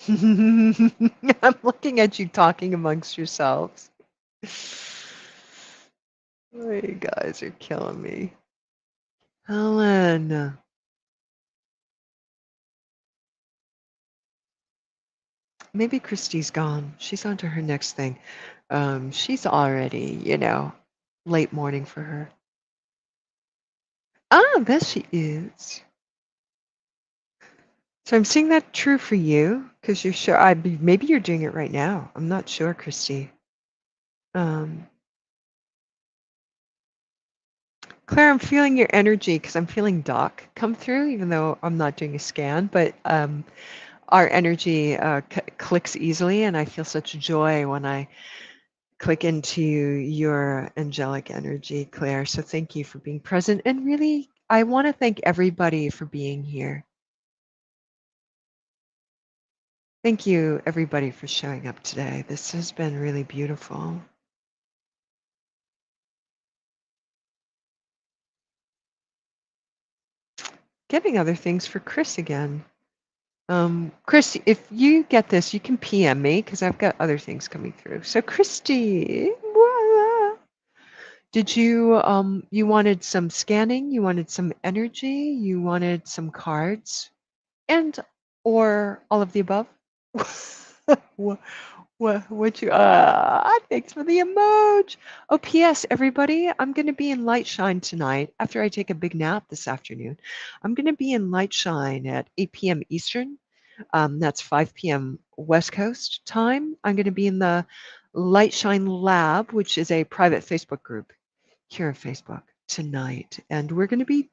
S1: I'm looking at you talking amongst yourselves. Oh, you guys are killing me. Helen. Maybe Christy's gone. She's on to her next thing. She's already, late morning for her. Ah, there she is. So I'm seeing that true for you because you're sure. Maybe you're doing it right now. I'm not sure, Christy. Um, Claire, I'm feeling your energy because I'm feeling Doc come through, even though I'm not doing a scan. But our energy clicks easily, and I feel such joy when I click into your angelic energy, Claire. So thank you for being present. And really, I want to thank everybody for being here. Thank you, everybody, for showing up today. This has been really beautiful. Getting other things for Chris again. Chris, if you get this, you can PM me because I've got other things coming through. So, Christy, voila. Did you wanted some scanning? You wanted some energy? You wanted some cards? And or all of the above? What you thanks for the emoji. Oh, P.S. everybody, I'm gonna be in Light Shine tonight after I take a big nap this afternoon. I'm gonna be in Light Shine at 8 p.m. Eastern. That's 5 p.m. West Coast time. I'm gonna be in the Light Shine Lab, which is a private Facebook group here on Facebook tonight. And we're gonna be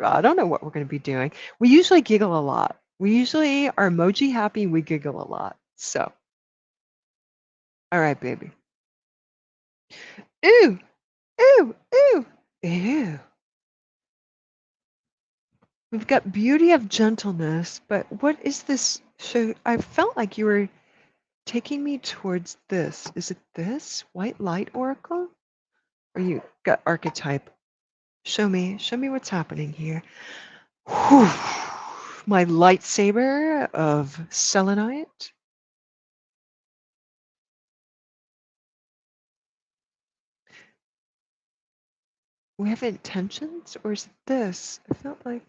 S1: I don't know what we're going to be doing. We usually giggle a lot. We usually are emoji happy. We giggle a lot. So, all right, baby. Ooh, ooh, ooh, ooh. We've got beauty of gentleness, but what is this? So I felt like you were taking me towards this. Is it this white light oracle? Or you got archetype? Show me what's happening here. Whew. My lightsaber of selenite. We have intentions, or is it this? I felt like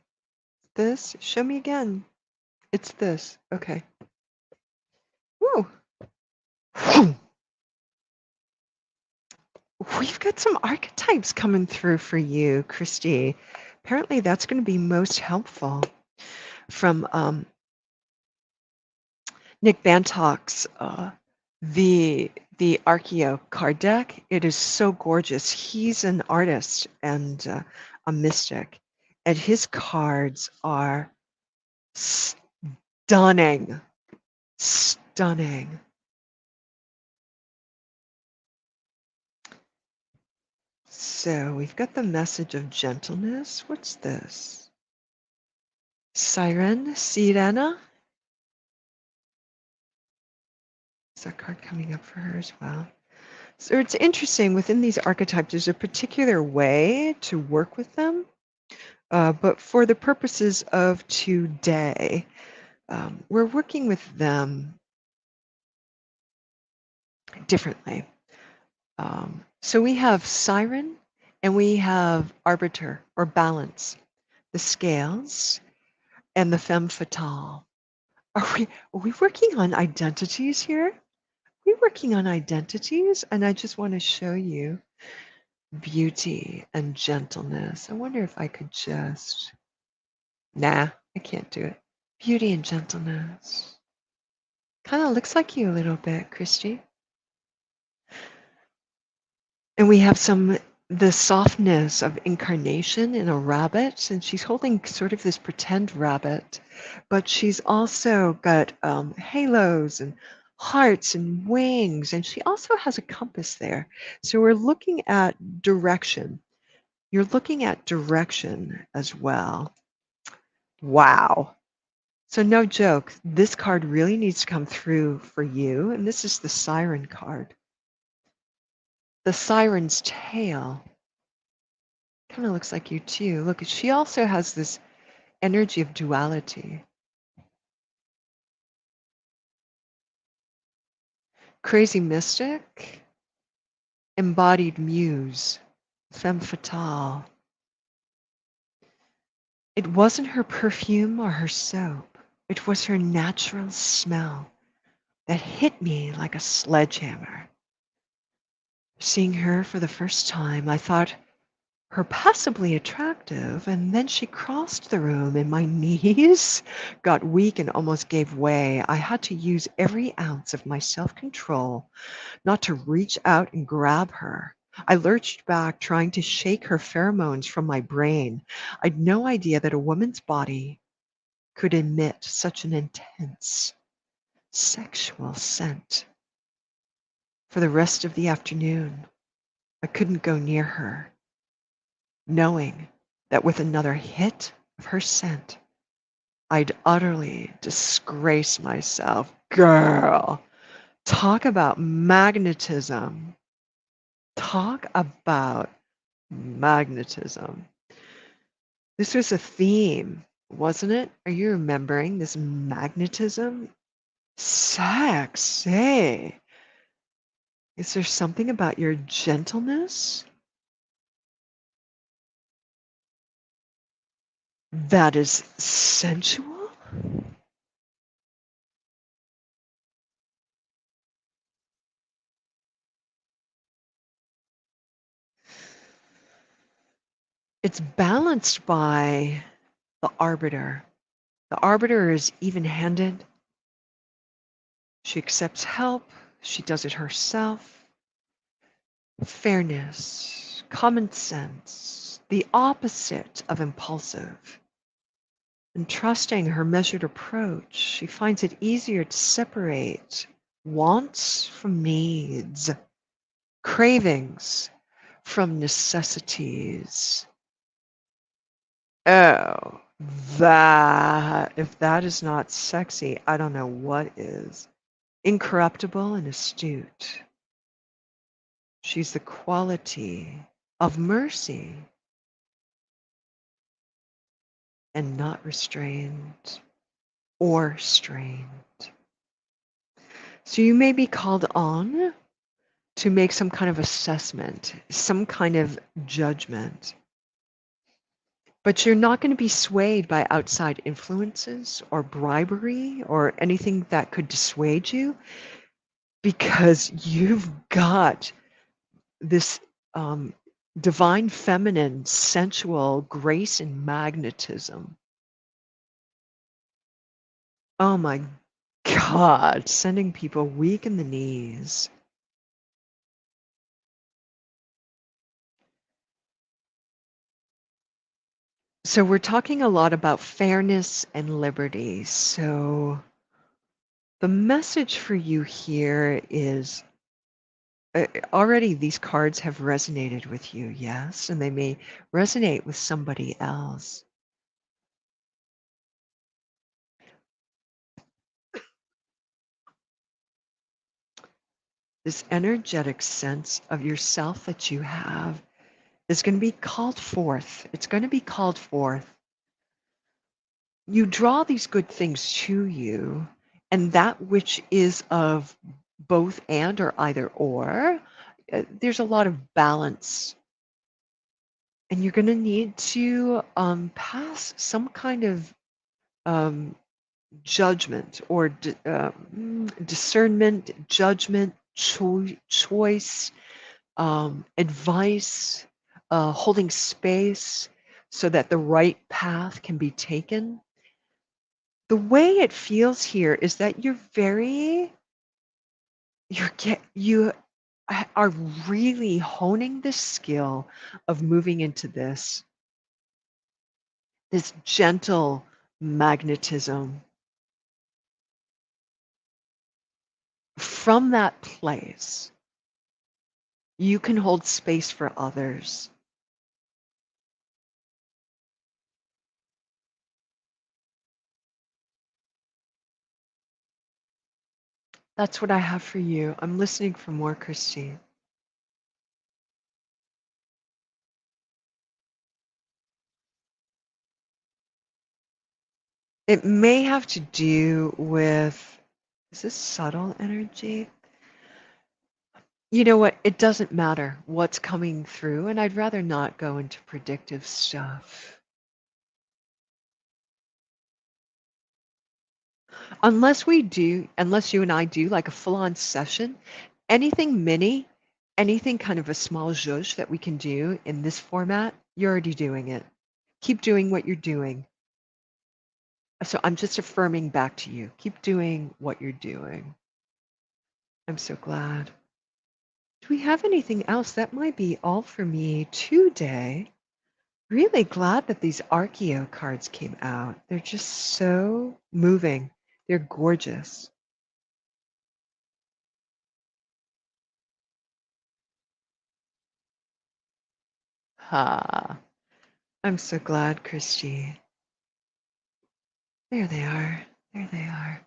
S1: this. Show me again. It's this. Okay. Woo. We've got some archetypes coming through for you, Christy. Apparently, that's going to be most helpful from Nick Bantock's the Archeo card deck. It is so gorgeous. He's an artist and a mystic, and his cards are stunning. Stunning. So we've got the message of gentleness. What's this? Sirena? Is that card coming up for her as well? So it's interesting within these archetypes, there's a particular way to work with them, but for the purposes of today, we're working with them differently. So we have siren and we have arbiter or balance, the scales and the femme fatale. Are we working on identities here? We're working on identities, and I just want to show you beauty and gentleness. I wonder if I could just. Nah, I can't do it. Beauty and gentleness. Kind of looks like you a little bit, Christy. And we have the softness of incarnation in a rabbit, and she's holding sort of this pretend rabbit, but she's also got halos and hearts and wings, and she also has a compass there. So we're looking at direction. You're looking at direction as well. Wow. So no joke, this card really needs to come through for you, and this is the siren card. The siren's tail kind of looks like you too. Look, she also has this energy of duality. Crazy mystic, embodied muse, femme fatale. It wasn't her perfume or her soap. It was her natural smell that hit me like a sledgehammer. Seeing her for the first time, I thought her passably attractive, and then she crossed the room and my knees got weak and almost gave way. I had to use every ounce of my self-control not to reach out and grab her. I lurched back, trying to shake her pheromones from my brain. I'd no idea that a woman's body could emit such an intense sexual scent. For the rest of the afternoon, I couldn't go near her, knowing that with another hit of her scent, I'd utterly disgrace myself. Girl, talk about magnetism. Talk about magnetism. This was a theme, wasn't it? Are you remembering this magnetism? Sexy. Is there something about your gentleness that is sensual? It's balanced by the arbiter. The arbiter is even-handed. She accepts help. She does it herself. Fairness, common sense, the opposite of impulsive. And trusting her measured approach, she finds it easier to separate wants from needs, cravings from necessities. Oh, if that is not sexy, I don't know what is. Incorruptible and astute. She's the quality of mercy and not restrained or strained. So you may be called on to make some kind of assessment, some kind of judgment. But you're not going to be swayed by outside influences or bribery or anything that could dissuade you, because you've got this divine feminine, sensual grace and magnetism. Oh my God, sending people weak in the knees. So we're talking a lot about fairness and liberty. So the message for you here is already these cards have resonated with you, yes, and they may resonate with somebody else. this energetic sense of yourself that you have is going to be called forth. It's going to be called forth. You draw these good things to you, and that which is of both and or either or, there's a lot of balance. And you're going to need to pass some kind of um, judgment or discernment, judgment, choice, advice, holding space so that the right path can be taken. The way it feels here is that you are really honing the skill of moving into this gentle magnetism. From that place, you can hold space for others. That's what I have for you. I'm listening for more, Chrystine. It may have to do with, is this subtle energy? You know what? It doesn't matter what's coming through, and I'd rather not go into predictive stuff. Unless you and I do like a full-on session, anything mini, anything kind of a small zhuzh that we can do in this format, you're already doing it. Keep doing what you're doing. So I'm just affirming back to you. Keep doing what you're doing. I'm so glad. Do we have anything else? That might be all for me today. Really glad that these Archeo cards came out. They're just so moving. They're gorgeous. Ha. I'm so glad, Christy. There they are. There they are.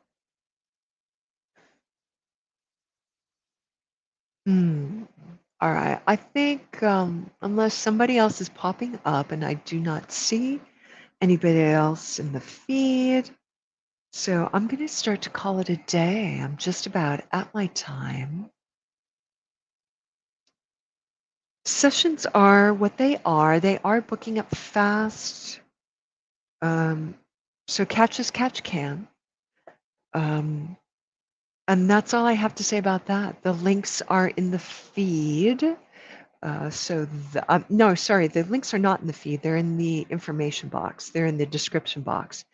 S1: Hmm. All right. I think unless somebody else is popping up and I do not see anybody else in the feed, so I'm going to start to call it a day. I'm just about at my time. Sessions are what they are. They are booking up fast. So catch as catch can. And that's all I have to say about that. The links are in the feed. No, sorry, the links are not in the feed. They're in the information box. They're in the description box,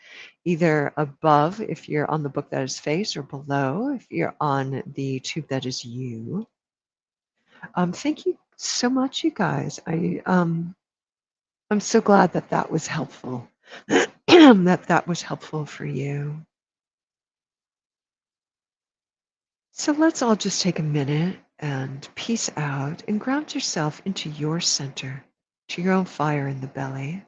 S1: either above if you're on the book that is face, or below if you're on the tube that is you. Thank you so much, you guys. I'm so glad that that was helpful. that was helpful for you. So let's all just take a minute and peace out and ground yourself into your center, to your own fire in the belly,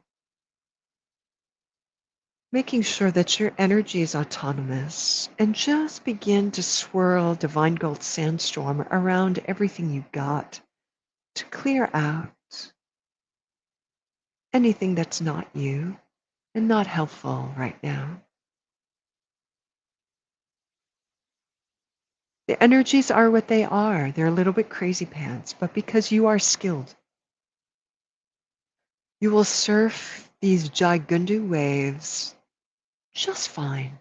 S1: making sure that your energy is autonomous, and just begin to swirl divine gold sandstorm around everything you got to clear out anything that's not you and not helpful right now. The energies are what they are. They're a little bit crazy pants, but because you are skilled, you will surf these Jaigundu waves just fine.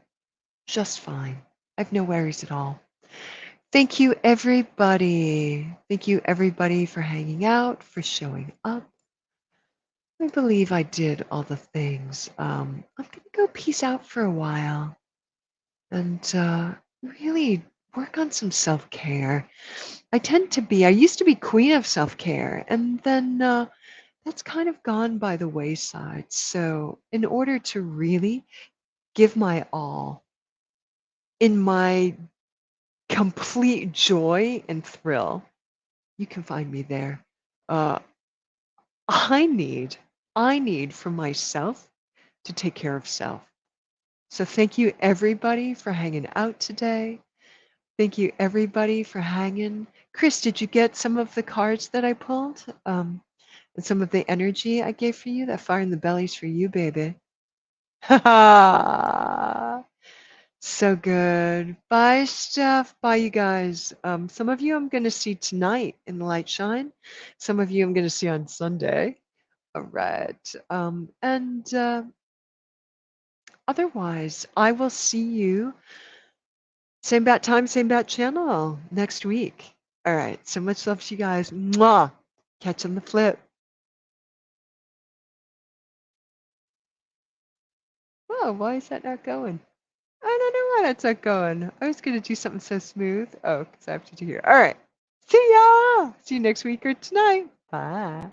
S1: Just fine. I have no worries at all. Thank you, everybody. Thank you, everybody, for hanging out, for showing up. I believe I did all the things. I'm going to go peace out for a while and really work on some self-care. I used to be queen of self-care, and then that's kind of gone by the wayside. So in order to really give my all in my complete joy and thrill, you can find me there. Uh, I need for myself to take care of self. So thank you everybody for hanging out today. Thank you, everybody, for hanging. Chris, did you get some of the cards that I pulled? And some of the energy I gave for you? That fire in the belly's for you, baby. Ha ha! So good. Bye, Steph. Bye, you guys. Some of you I'm going to see tonight in the Light Shine. Some of you I'm going to see on Sunday. All right. And otherwise, I will see you same bat time, same bat channel next week. All right. So much love to you guys. Mwah. Catch on the flip. Oh, why is that not going? I don't know why that's not going. I was going to do something so smooth. Oh, because I have to do here. All right. See ya. See you next week or tonight. Bye.